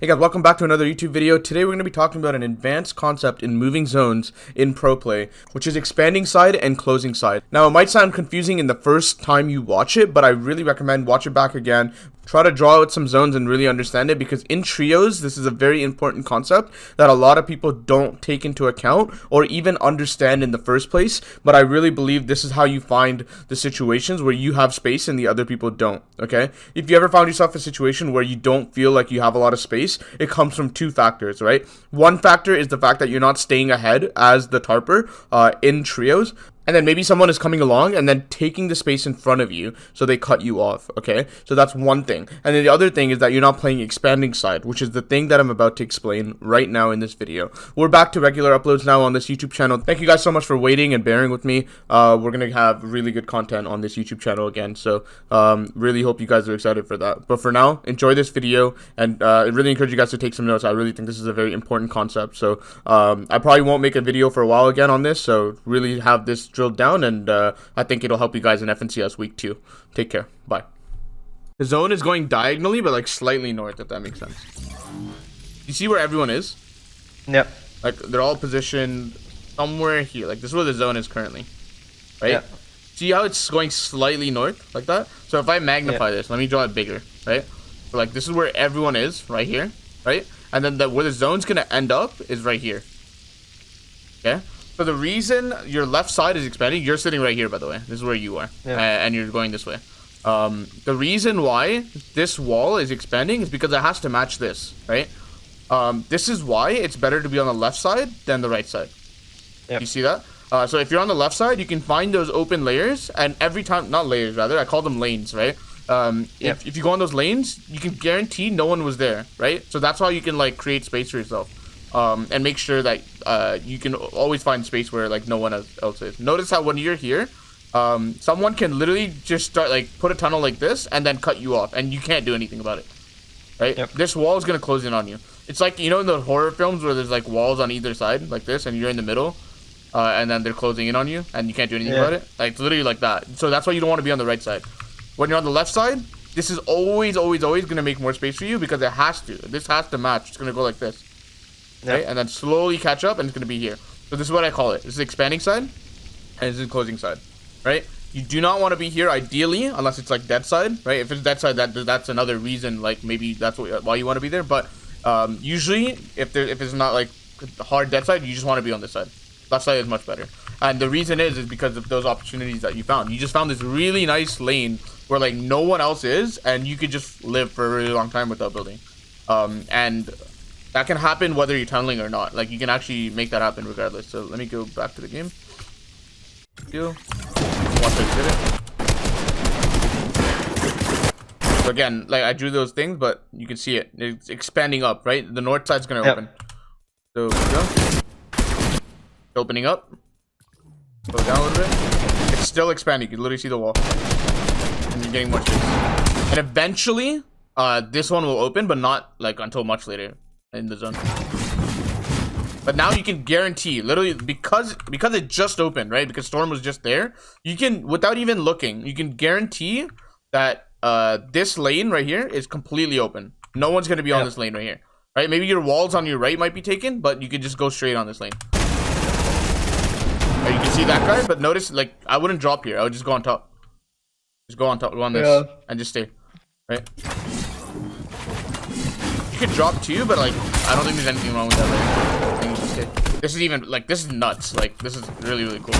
Hey guys, welcome back to another YouTube video. Today we're going to be talking about an advanced concept in moving zones in pro play, which is expanding side and closing side. Now it might sound confusing in the first time you watch it, but I really recommend watch it back again. Try to draw out some zones and really understand it, because in trios, this is a very important concept that a lot of people don't take into account or even understand in the first place. But I really believe this is how you find the situations where you have space and the other people don't, okay? If you ever found yourself in a situation where you don't feel like you have a lot of space, it comes from two factors, right? One factor is the fact that you're not staying ahead as the tarper in trios. And then maybe someone is coming along and then taking the space in front of you, so they cut you off, okay? So that's one thing. And then the other thing is that you're not playing expanding side, which is the thing that I'm about to explain right now in this video. We're back to regular uploads now on this YouTube channel. Thank you guys so much for waiting and bearing with me. We're going to have really good content on this YouTube channel again, so really hope you guys are excited for that. But for now, enjoy this video, and I really encourage you guys to take some notes. I really think this is a very important concept. So I probably won't make a video for a while again on this, so really have this drilled down, and I think it'll help you guys in FNCS week 2. Take care. Bye. The zone is going diagonally, but like slightly north, if that makes sense. You see where everyone is? Yep. Like they're all positioned somewhere here. Like this is where the zone is currently, right? Yep. See how it's going slightly north like that? So if I magnify this, let me draw it bigger, right? So like this is where everyone is right here, right? And then where the zone's gonna end up is right here. Okay. So the reason your left side is expanding, you're sitting right here, by the way. This is where you are, and you're going this way. The reason why this wall is expanding is because it has to match this, right? This is why it's better to be on the left side than the right side. Yep. You see that? So if you're on the left side, you can find those open layers, and every time, not layers rather, I call them lanes, right? If you go on those lanes, you can guarantee no one was there, right? So that's how you can like create space for yourself. And make sure that you can always find space where like no one else is. Notice how when you're here, someone can literally just start like put a tunnel like this and then cut you off, and you can't do anything about it, right? Yep. This wall is gonna close in on you. It's like, you know, in the horror films where there's like walls on either side like this, and you're in the middle, and then they're closing in on you, and you can't do anything about it. Like it's literally like that. So that's why you don't want to be on the right side. When you're on the left side, this is always gonna make more space for you, because it has to. This has to match. It's gonna go like this. Right? And then slowly catch up, and it's going to be here. So this is what I call it. This is expanding side, and this is closing side, right? You do not want to be here, ideally, unless it's like dead side, right? If it's dead side, that's another reason, like maybe that's why you want to be there. But usually, if it's not like hard dead side, you just want to be on this side. Left side is much better. And the reason is because of those opportunities that you found. You just found this really nice lane where like no one else is, and you could just live for a really long time without building. And that can happen whether you're tunneling or not. Like, you can actually make that happen regardless. So let me go back to the game. Once I did it. So again, like I drew those things, but you can see it. It's expanding up, right? The north side's gonna open. So go. Opening up. Go down a little bit. It's still expanding. You can literally see the wall. And you're getting more space. And eventually, this one will open, but not like until much later in the zone. But now you can guarantee, literally, because it just opened, right? Because Storm was just there, you can, without even looking, you can guarantee that this lane right here is completely open. No one's going to be on this lane right here, right? Maybe your walls on your right might be taken, but you can just go straight on this lane. Right, you can see that guy, but notice, like, I wouldn't drop here. I would just go on top. Just go on top, go on this, and just stay, right? Could drop too, but like I don't think there's anything wrong with that. This is even like, this is nuts. Like this is really cool.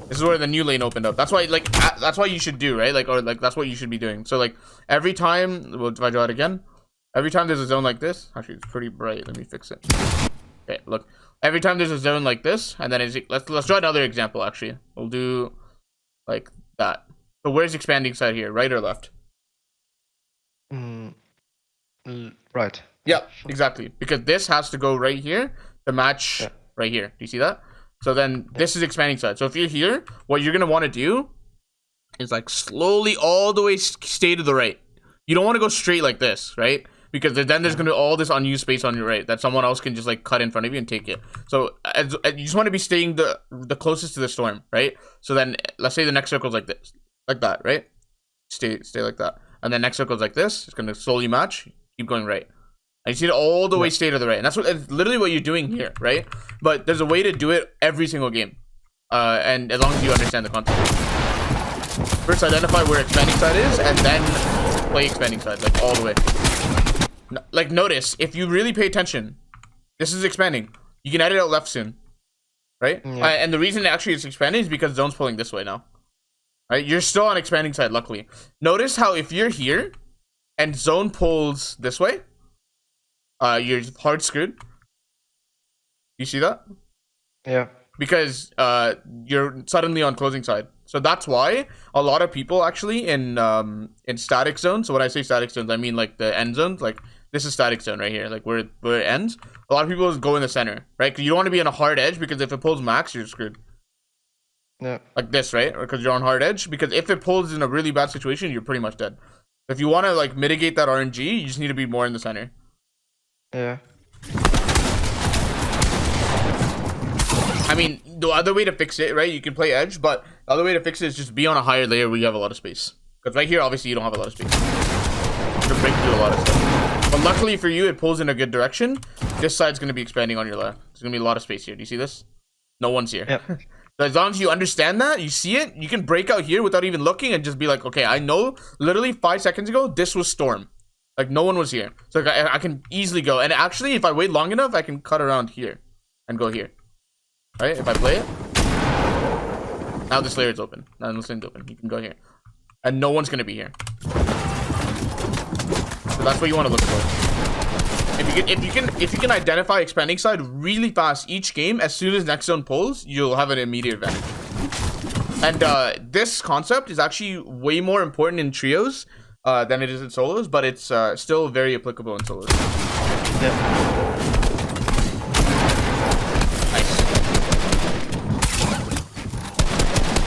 This is where the new lane opened up. That's why, like, that's what you should do, right? Like, or like that's what you should be doing. So like every time, well, if I draw it again, every time there's a zone like this, actually it's pretty bright. Let me fix it. Okay, look. Every time there's a zone like this, and then let's draw another example. Actually, we'll do like that. So where's expanding side here? Right or left? Right. Yeah, exactly. Because this has to go right here to match right here. Do you see that? So then this is expanding side. So if you're here, what you're going to want to do is like slowly all the way stay to the right. You don't want to go straight like this, right? Because then there's going to be all this unused space on your right that someone else can just like cut in front of you and take it. So you just want to be staying the closest to the storm, right? So then let's say the next circle is like this, like that, right? Stay like that. And then next circle is like this. It's going to slowly match. keep going right. And you see it all the way stay to the right. And that's literally what you're doing here, right? But there's a way to do it every single game. And as long as you understand the concept. First, identify where expanding side is, and then play expanding side, like all the way. Like, notice, if you really pay attention, this is expanding. You can edit out left soon, right? Yeah. And the reason actually it's expanding is because zone's pulling this way now. Right? You're still on expanding side, luckily. Notice how if you're here, and zone pulls this way, you're hard screwed. You see that? Yeah. Because you're suddenly on closing side. So that's why a lot of people actually in static zones. So when I say static zones, I mean like the end zones. Like this is static zone right here, like where it ends. A lot of people go in the center, right? Because you don't want to be on a hard edge, because if it pulls max, you're screwed. Yeah. Like this, right? Because you're on hard edge. Because if it pulls in a really bad situation, you're pretty much dead. If you want to like mitigate that RNG, you just need to be more in the center. Yeah. I mean, the other way to fix it, right? You can play edge, but the other way to fix it is just be on a higher layer where you have a lot of space. Because right here, obviously, you don't have a lot of space. You can break through a lot of stuff. But luckily for you, it pulls in a good direction. This side's going to be expanding on your left. There's going to be a lot of space here. Do you see this? No one's here. Yep. So as long as you understand that, you see it, you can break out here without even looking and just be like, okay, I know literally 5 seconds ago, this was storm. Like, no one was here. So I can easily go. And actually, if I wait long enough, I can cut around here and go here. Right? If I play it. Now this layer is open. Now this lane's open. You can go here. And no one's going to be here. So that's what you want to look for. If you can identify expanding side really fast each game, as soon as next zone pulls, you'll have an immediate advantage. And this concept is actually way more important in trios than it is in solos, but it's still very applicable in solos. Yeah.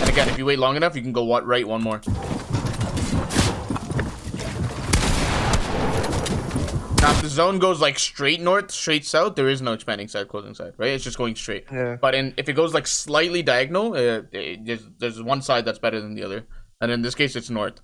Again, if you wait long enough, you can go right one more. Now, if the zone goes like straight north, straight south, there is no expanding side, closing side, right? It's just going straight. Yeah. But if it goes like slightly diagonal, there's one side that's better than the other. And in this case, it's north.